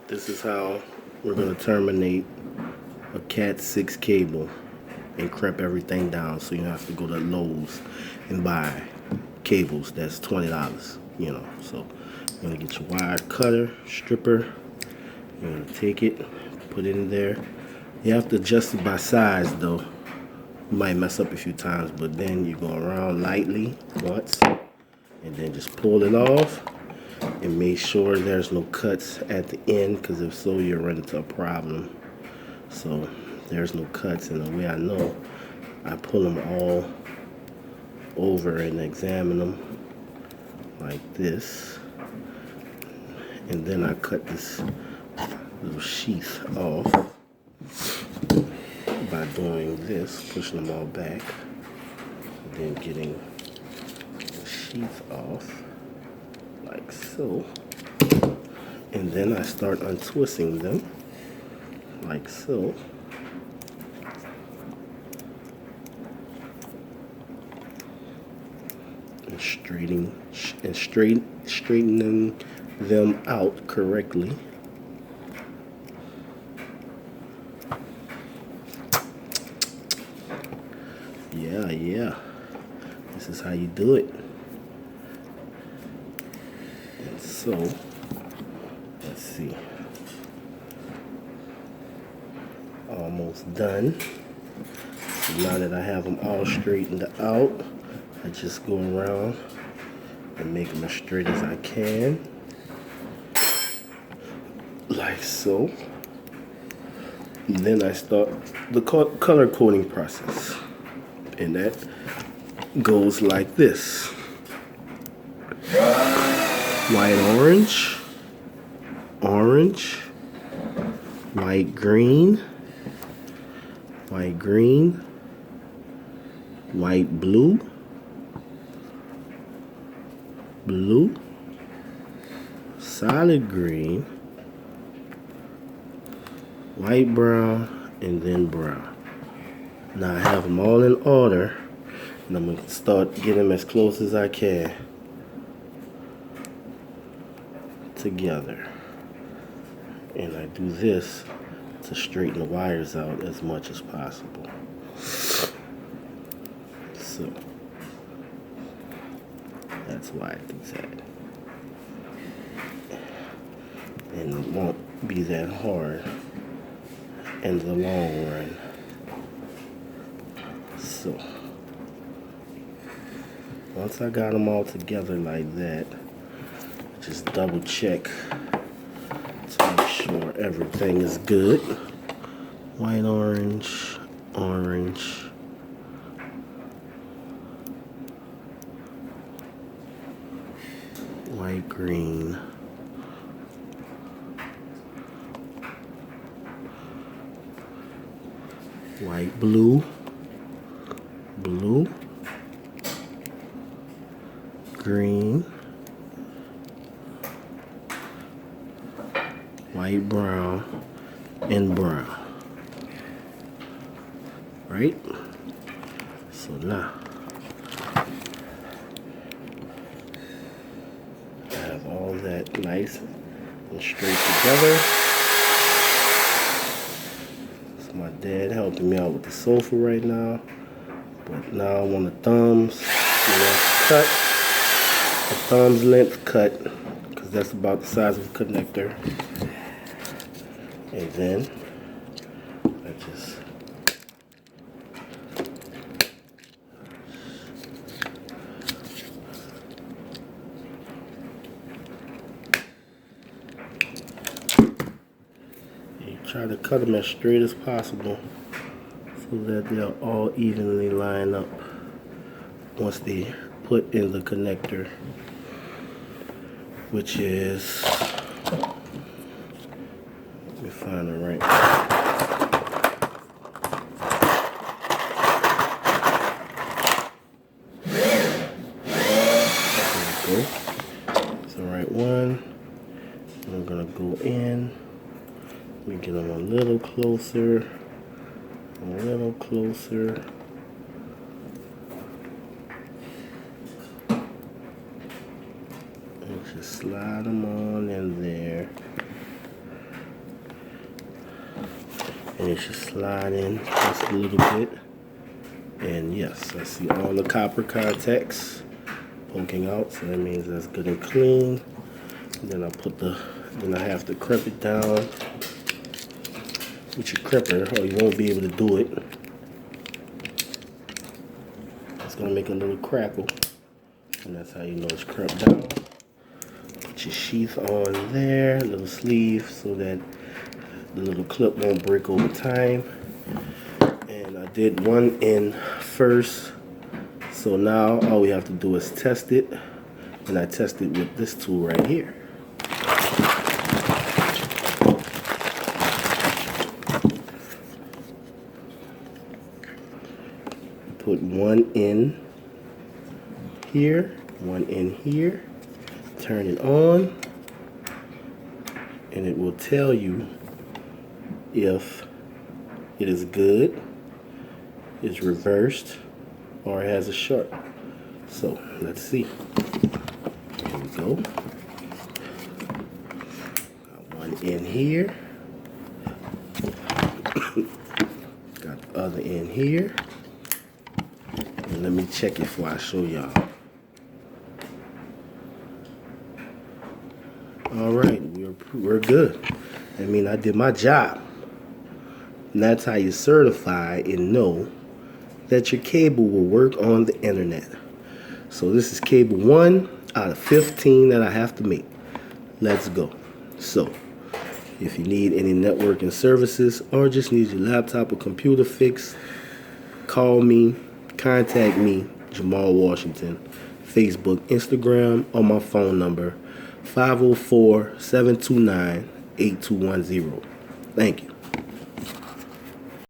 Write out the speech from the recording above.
This is how we're going to terminate a Cat5 cable and crimp everything down, so you have to go to Lowe's and buy cables. That's $20, you know. So you're going to get your wire cutter, stripper. You're going to take it, put it in there. You have to adjust it by size though. You might mess up a few times, but then you go around lightly once and then just pull it off and make sure there's no cuts at the end, because if so, you'll run into a problem. So there's no cuts, and the way I know, I pull them all over and examine them like this, and then I cut this little sheath off by doing this, pushing them all back, and then getting the sheath off like so, and then I start untwisting them like so. And straightening them out correctly. Yeah. This is how you do it. And so, let's see. Almost done. So now that I have them all straightened out, I just go around and make them as straight as I can, like so. And then I start the color coding process, and that goes like this: white orange, orange, white green, white green, white blue, blue, solid green, white brown, and then brown. Now I have them all in order, and I'm going to start getting them as close as I can together. And I do this to straighten the wires out as much as possible. So that's why I do that. And it won't be that hard in the long run. So once I got them all together like that, just double check to make sure everything is good. White orange, orange, white green, white blue, blue, green, white brown, and brown. Right? So now I have all that nice and straight together. So my dad helping me out with the sofa right now. But now I want the thumbs cut. The thumbs length cut, because that's about the size of a connector. And then I just try to cut them as straight as possible so that they'll all evenly line up once they put in the connector, which is, let me find the right one. There we go. It's the right one. I'm gonna go in. Let me get them a little closer. A little closer. And just slide them on in there. and it should slide in just a little bit. And yes, I see all the copper contacts poking out, so that means that's good and clean. And then then I have to crimp it down with your crimper, or you won't be able to do it. It's gonna make a little crackle, and that's how you know it's crimped down. Put your sheath on there, little sleeve, so that the little clip won't break over time. And I did one end first, so now all we have to do is test it, and I tested with this tool right here. Put one in here, one in here, turn it on, and it will tell you if it is good, is reversed, or it has a short. So let's see. Here we go. Got one in here. Got the other in here. And let me check it before I show y'all. All right, we're good. I mean, I did my job. And that's how you certify and know that your cable will work on the internet. So this is cable 1 out of 15 that I have to make. Let's go. So if you need any networking services or just need your laptop or computer fixed, call me, contact me, Jamal Washington, Facebook, Instagram, or my phone number 504-729-8210. Thank you.